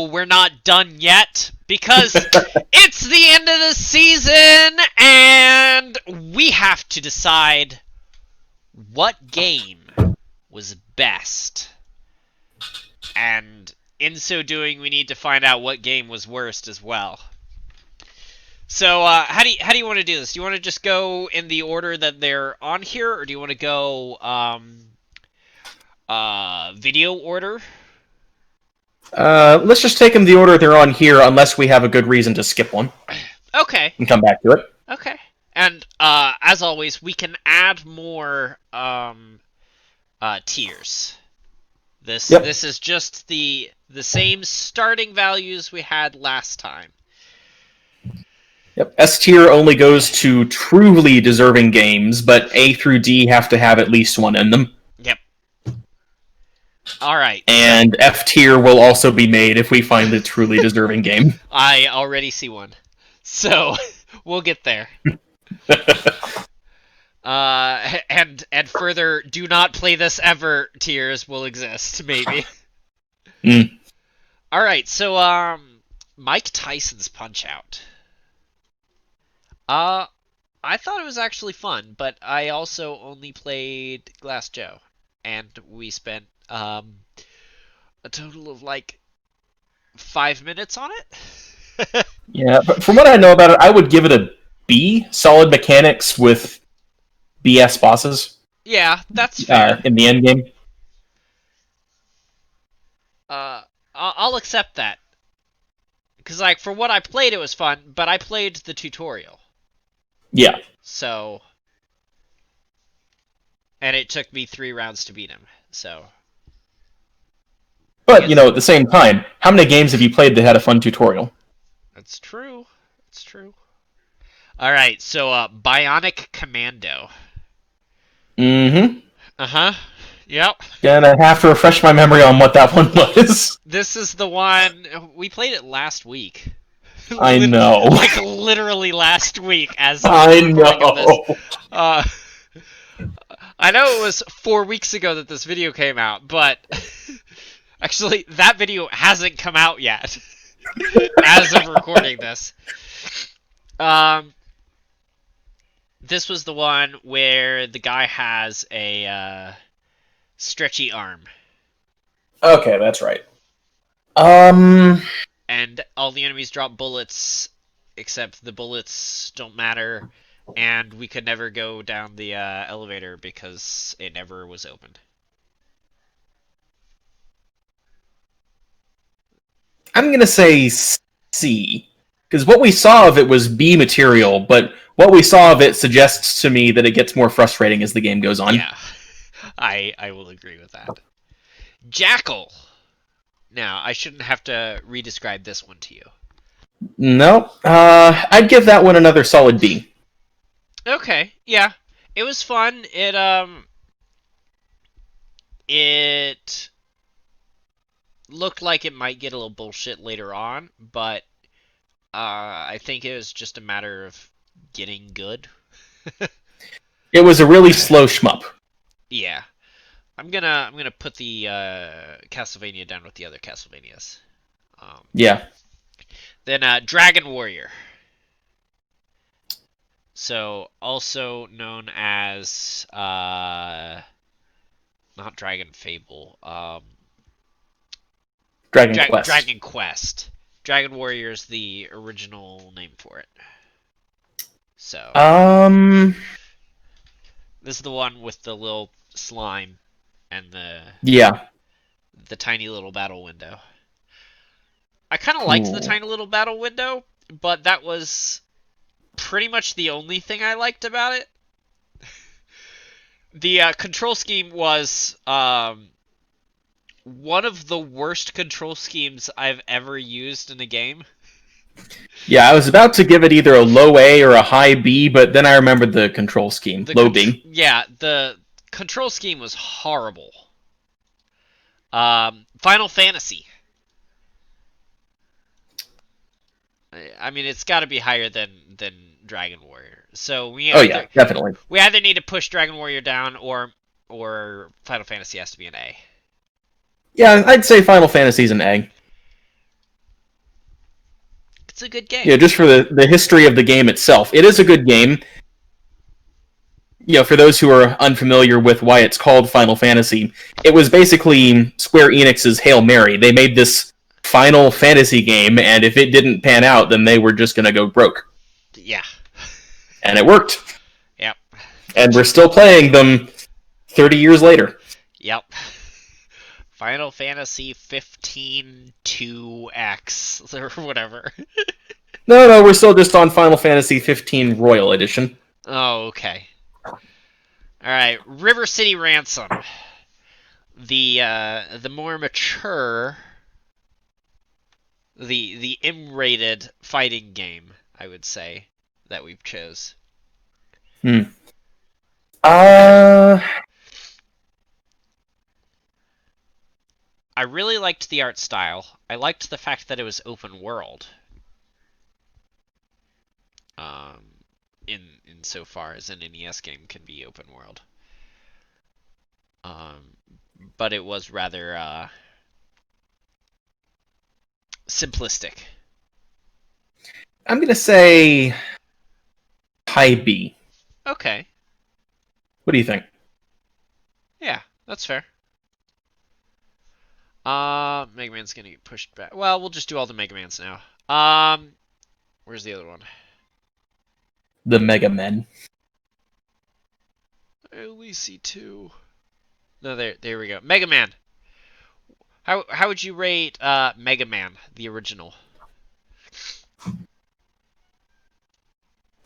we're not done yet because it's the end of the season and we have to decide what game was best. And in so doing, we need to find out what game was worst as well. So, how do you want to do this? Do you want to just go in the order that they're on here, or do you want to go video order? Let's just take them the order they're on here, unless we have a good reason to skip one. Okay. And come back to it. Okay. And as always, we can add more tiers. This is just the same starting values we had last time. Yep. S tier only goes to truly deserving games, but A through D have to have at least one in them. Yep. All right. And F tier will also be made if we find a truly deserving game. I already see one. So, we'll get there. And further, do not play this ever tiers will exist, maybe. Alright, so, Mike Tyson's Punch-Out! I thought it was actually fun, but I also only played Glass Joe. And we spent, a total of, 5 minutes on it? Yeah, but from what I know about it, I would give it a B. Solid mechanics with BS bosses. Yeah, that's fair. In the end game. I'll accept that. Because, for what I played, it was fun, but I played the tutorial. Yeah. So... And it took me 3 rounds to beat him, so... But, at the same time, how many games have you played that had a fun tutorial? That's true. That's true. Alright, so, Bionic Commando. Mm-hmm. Uh-huh. Yep. Gonna have to refresh my memory on what that one was. This is the one... We played it last week. I know. Literally last week, as I know. I know it was 4 weeks ago that this video came out, but... Actually, that video hasn't come out yet. As of recording this. This was the one where the guy has a stretchy arm. Okay, that's right. And all the enemies drop bullets, except the bullets don't matter, and we could never go down the elevator because it never was opened. I'm gonna say C, because what we saw of it was B material, but what we saw of it suggests to me that it gets more frustrating as the game goes on. Yeah, I will agree with that. Jackal! Now, I shouldn't have to re-describe this one to you. No, I'd give that one another solid B. Okay, yeah. It was fun. It looked like it might get a little bullshit later on, but I think it was just a matter of getting good. It was a really slow shmup. Yeah. I'm gonna put the Castlevania down with the other Castlevanias. Yeah. Then Dragon Warrior. So also known as not Dragon Fable. Dragon Quest. Dragon Quest. Dragon Warrior is the original name for it. So. This is the one with the little slime and the tiny little battle window. I kind of liked the tiny little battle window, but that was pretty much the only thing I liked about it. The control scheme was one of the worst control schemes I've ever used in a game. Yeah, I was about to give it either a low A or a high B, but then I remembered the control scheme. Low B. Yeah, the control scheme was horrible. Final Fantasy. I mean, it's got to be higher than Dragon Warrior. So we yeah, definitely. We either need to push Dragon Warrior down, or Final Fantasy has to be an A. Yeah, I'd say Final Fantasy's an A. It's a good game. Yeah, just for the history of the game itself. It is a good game. For those who are unfamiliar with why it's called Final Fantasy, it was basically Square Enix's Hail Mary. They made this Final Fantasy game, and if it didn't pan out, then they were just going to go broke. Yeah. And it worked. Yep. And we're still playing them 30 years later. Yep. Final Fantasy 15 2X or whatever. No, we're still just on Final Fantasy 15 Royal Edition. Oh, okay. Alright, River City Ransom. The more mature, the M-rated fighting game, I would say, that we've chose. I really liked the art style. I liked the fact that it was open world. In so far as an NES game can be open world. But it was rather simplistic. I'm gonna say high B. Okay. What do you think? Yeah, that's fair. Mega Man's gonna get pushed back. Well, we'll just do all the Mega Mans now. Where's the other one? The Mega Men. I only see two. No, there we go. Mega Man. How would you rate Mega Man, the original?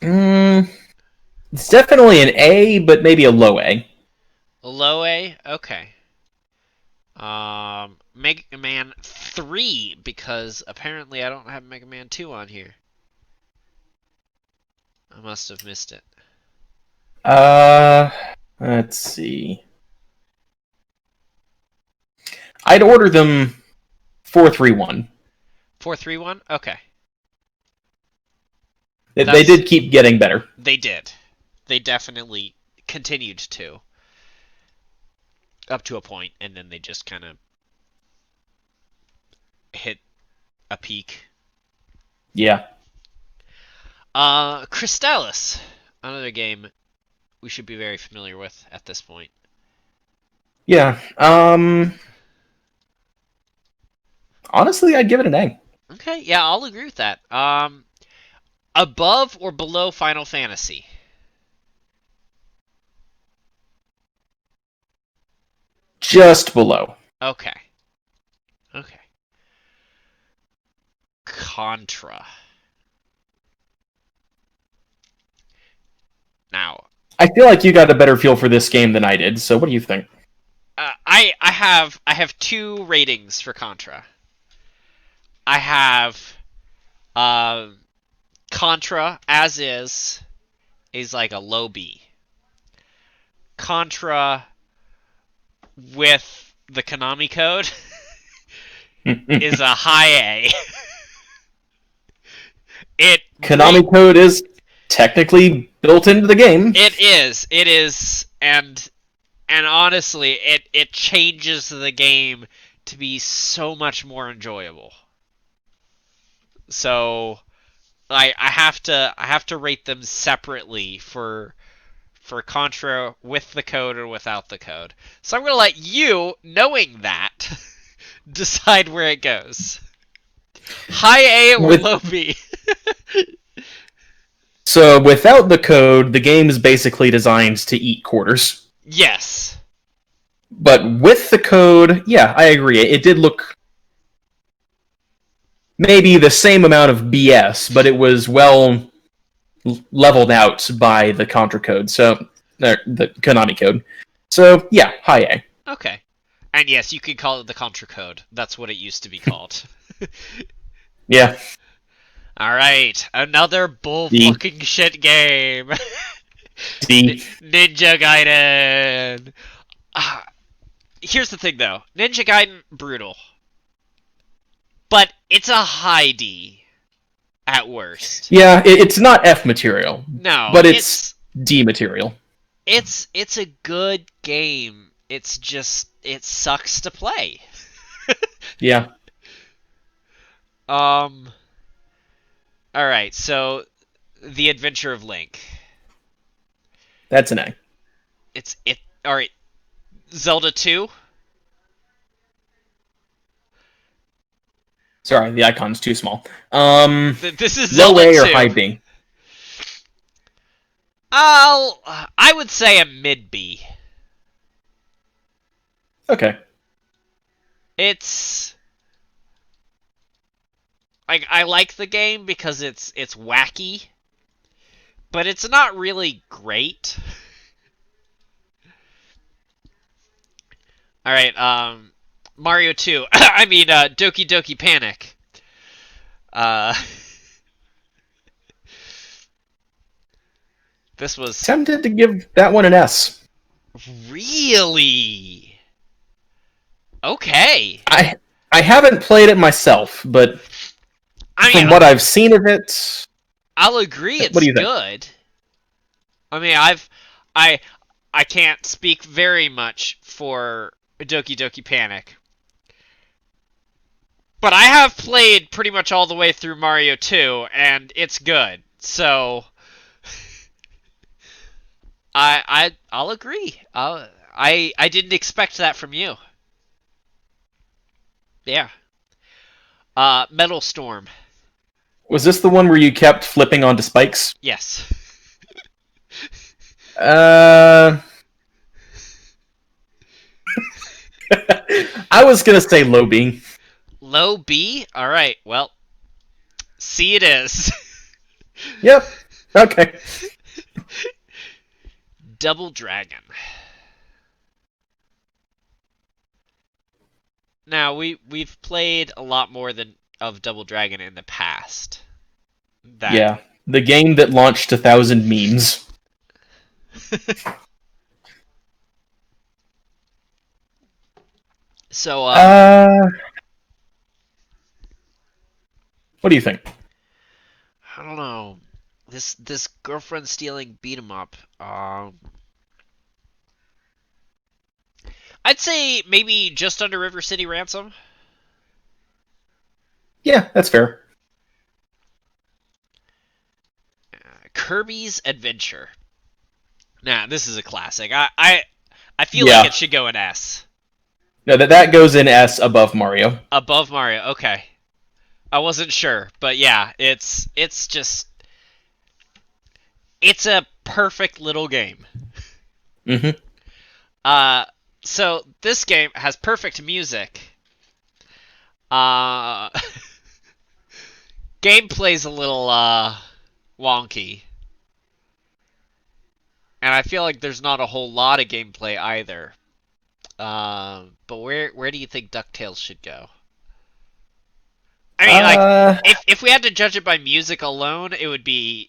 It's definitely an A, but maybe a low A. A low A? Okay. Mega Man 3, because apparently I don't have Mega Man 2 on here. I must have missed it. Let's see. I'd order them 4-3-1. 4-3-1? Okay. They did keep getting better. They did. They definitely continued to. Up to a point, and then they just kind of hit a peak. Yeah. Crystallis. Another game we should be very familiar with at this point. Yeah. Honestly, I'd give it an A. Okay, yeah, I'll agree with that. Above or below Final Fantasy? Just below. Okay. Okay. Contra. Now, I feel like you got a better feel for this game than I did, so what do you think? I have two ratings for Contra. I have Contra as is like a low B. Contra with the Konami code is a high A. Konami code is technically built into the game. It is, and honestly, it changes the game to be so much more enjoyable. So, I have to rate them separately for Contra with the code or without the code. So I'm gonna let you, knowing that, decide where it goes. High A or low B? So without the code, the game is basically designed to eat quarters. Yes. But with the code, yeah, I agree. It did look maybe the same amount of BS, but it was well leveled out by the Contra code, so the Konami code. So yeah, high A. Okay. And yes, you could call it the Contra code. That's what it used to be called. Yeah. Alright, another bull fucking shit game. Ninja Gaiden. Here's the thing though. Ninja Gaiden, brutal. But it's a high D at worst. Yeah, it's not F material. No. But it's D material. It's a good game. It's just, it sucks to play. Yeah. All right, so The Adventure of Link. That's an A. It's it. All right, Zelda 2. Sorry, the icon's too small. This is Low Zelda A or 2. high B? I would say a mid B. Okay. It's I like the game because it's wacky, but it's not really great. All right, Mario 2. I mean, Doki Doki Panic. Uh, this was Tempted to give that one an S. really okay. I haven't played it myself, but I mean, from what I've seen of it, I'll agree what it's do you think? good. I mean, I I can't speak very much for Doki Doki Panic, but I have played pretty much all the way through Mario 2, and it's good. So I'll agree. I didn't expect that from you. Yeah. Metal Storm. Was this the one where you kept flipping onto spikes? Yes. I was gonna say low B. Low B? Alright, well, C it is. Yep. Okay. Double Dragon. Now, we've played a lot more than of Double Dragon in the past. Yeah. The game that launched 1,000 memes. So, what do you think? I don't know. This girlfriend stealing beat 'em up. I'd say maybe just under River City Ransom. Yeah, that's fair. Kirby's Adventure. Nah, this is a classic. I feel like it should go in S. No, that goes in S above Mario. Above Mario. Okay. I wasn't sure, but yeah, it's just it's a perfect little game. Mm-hmm. So this game has perfect music. Gameplay's a little wonky. And I feel like there's not a whole lot of gameplay either. But where do you think DuckTales should go? I mean, like if we had to judge it by music alone, it would be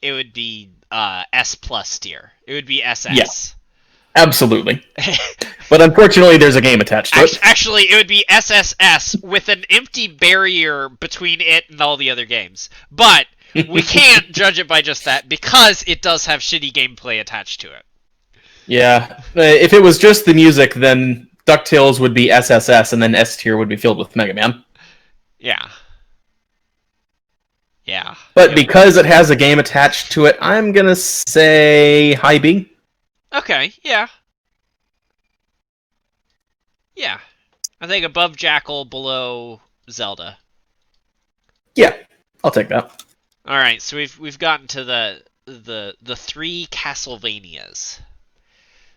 S plus tier. It would be SS. Yes, absolutely. But unfortunately, there's a game attached to it. Actually, it would be SSS with an empty barrier between it and all the other games. But we can't judge it by just that because it does have shitty gameplay attached to it. Yeah, if it was just the music, then DuckTales would be SSS, and then S tier would be filled with Mega Man. Yeah. Yeah. But because it has a game attached to it, I'm gonna say high B. Okay, yeah. Yeah. I think above Jackal, below Zelda. Yeah, I'll take that. Alright, so we've gotten to the three Castlevanias.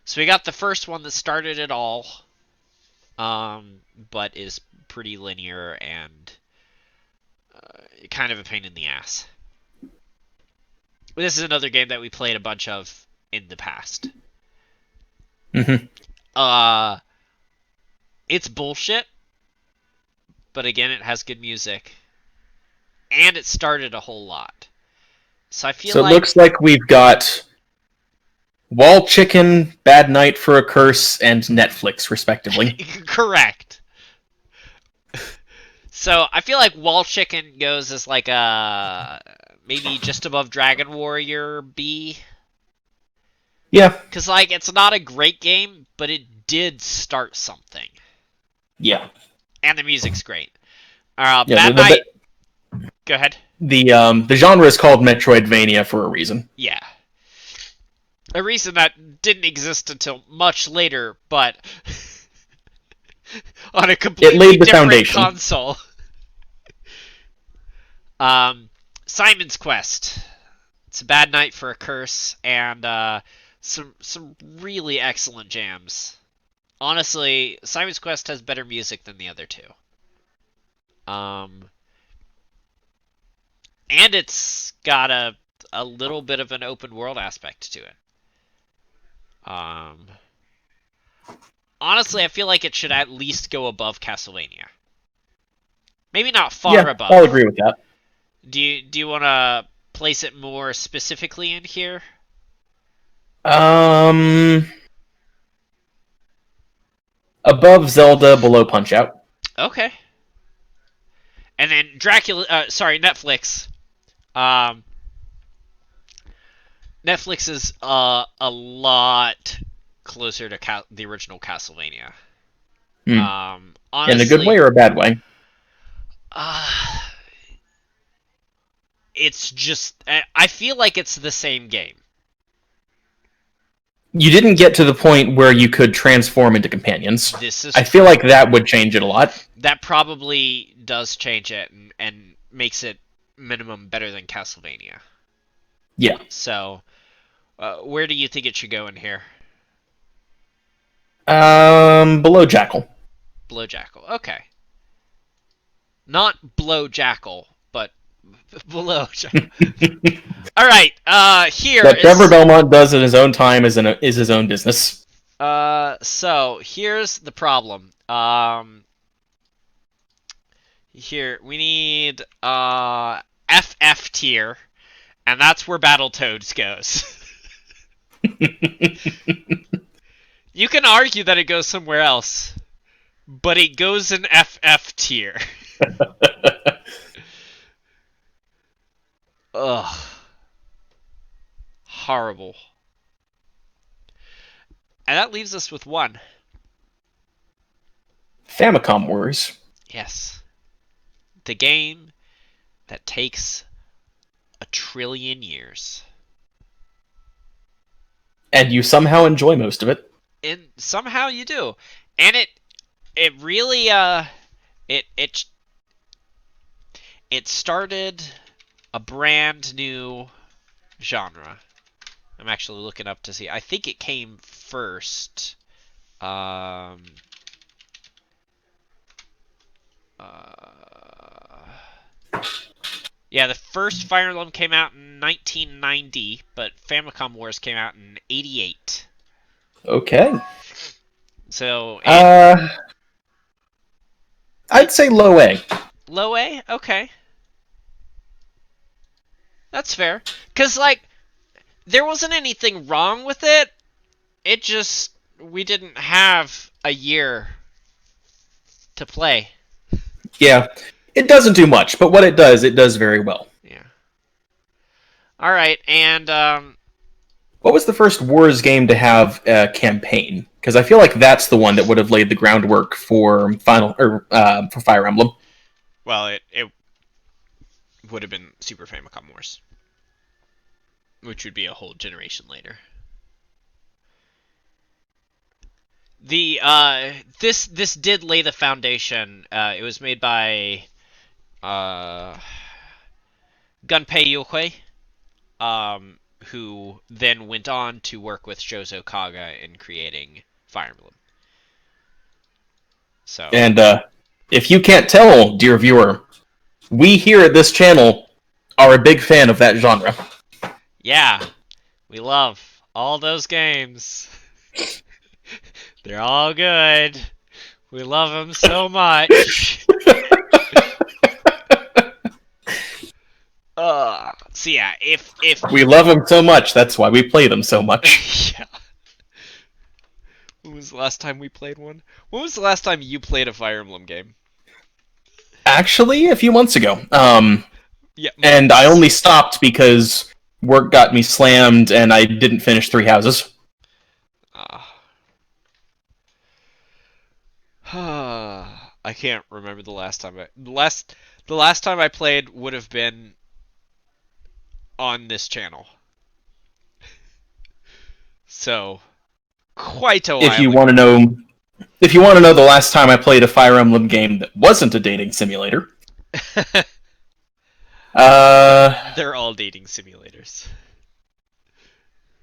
So we got the first one that started it all, but is pretty linear and kind of a pain in the ass. This is another game that we played a bunch of in the past. Mm-hmm. It's bullshit, but again, it has good music, and it started a whole lot. So I feel like it looks like we've got Wall Chicken, Bad Night for a Curse, and Netflix, respectively. Correct. So I feel like Wall Chicken goes as like a maybe just above Dragon Warrior B. Yeah. Because like it's not a great game, but it did start something. Yeah. And the music's great. Bad Night. Go ahead. The genre is called Metroidvania for a reason. Yeah. A reason that didn't exist until much later, but on a completely different console. Simon's Quest. It's a bad night for a curse, and some really excellent jams. Honestly, Simon's Quest has better music than the other two. And it's got a little bit of an open world aspect to it. Honestly, I feel like it should at least go above Castlevania. Maybe not far above. I'll agree with that. Do you want to place it more specifically in here? Above Zelda, below Punch-Out. Okay. And then Netflix. Netflix is a lot closer to the original Castlevania. In Honestly, a good way or a bad way? It's just, I feel like it's the same game. You didn't get to the point where you could transform into companions. I feel like that would change it a lot. That probably does change it and makes it minimum better than Castlevania. Yeah. So, where do you think it should go in here? Below Jackal. Below Jackal. Okay. Not below Jackal, but below Jackal. All right. Here. What Trevor Belmont does in his own time is his own business. So here's the problem. Here we need FF tier, and that's where Battletoads goes. You can argue that it goes somewhere else, but it goes in FF tier. Ugh. Horrible. And that leaves us with one. Famicom Wars. Yes. The game that takes 1 trillion years. And you somehow enjoy most of it. And somehow you do. And it really it started a brand new genre. I'm actually looking up to see. I think it came first. Yeah, the first Fire Emblem came out in 1990, but Famicom Wars came out in 88. Okay. So, I'd say low A. Low A? Okay. That's fair. Because, like, there wasn't anything wrong with it. It just, we didn't have a year to play. Yeah. It doesn't do much, but what it does very well. Yeah. All right, and what was the first Wars game to have a campaign? Because I feel like that's the one that would have laid the groundwork for for Fire Emblem. Well, it would have been Super Famicom Wars, which would be a whole generation later. This did lay the foundation. It was made by Gunpei Yokoi, who then went on to work with Shozo Kaga in creating Fire Emblem. So, and if you can't tell, dear viewer, we here at this channel are a big fan of that genre. Yeah, we love all those games. They're all good. We love them so much. So yeah, if we love them so much, that's why we play them so much. Yeah. When was the last time we played one? When was the last time you played a Fire Emblem game? Actually, a few months ago. Yeah. And I only stopped because work got me slammed and I didn't finish 3 houses. I can't remember the last time the last time I played would have been on this channel. So, quite a while If you ago. want to know, the last time I played a Fire Emblem game that wasn't a dating simulator, They're all dating simulators.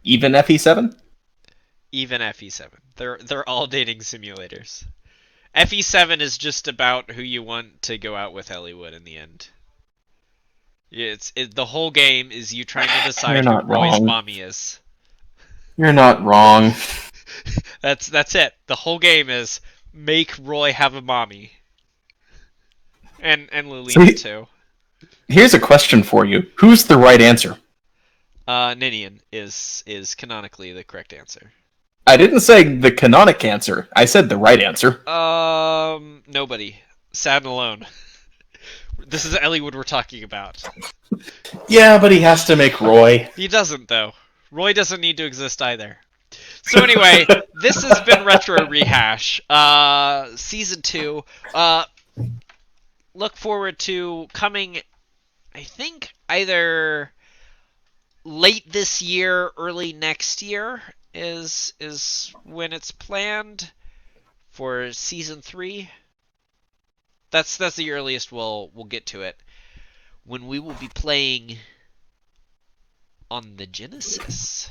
even FE7. Even FE7. They're all dating simulators. FE7 is just about who you want to go out with Hollywood in the end. The whole game is you trying to decide who Roy's mommy is. You're not wrong. That's it. The whole game is make Roy have a mommy. And Lilina too. Here's a question for you. Who's the right answer? Ninian is canonically the correct answer. I didn't say the canonic answer. I said the right answer. Nobody. Sad and alone. This is Elliewood we're talking about. Yeah, but he has to make Roy. He doesn't, though. Roy doesn't need to exist either. So anyway, this has been Retro Rehash, Season 2. Look forward to coming, I think, either late this year, early next year is when it's planned for Season 3. That's the earliest we'll get to it. When we will be playing on the Genesis.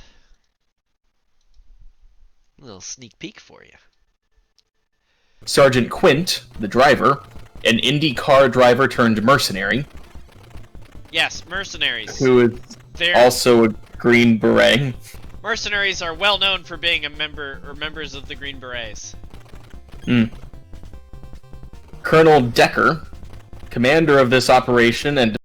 A little sneak peek for you. Sergeant Quint, the driver, an Indy car driver turned mercenary. Yes, mercenaries. Who is also a Green Beret. Mercenaries are well known for being a member or members of the Green Berets. Colonel Decker, commander of this operation and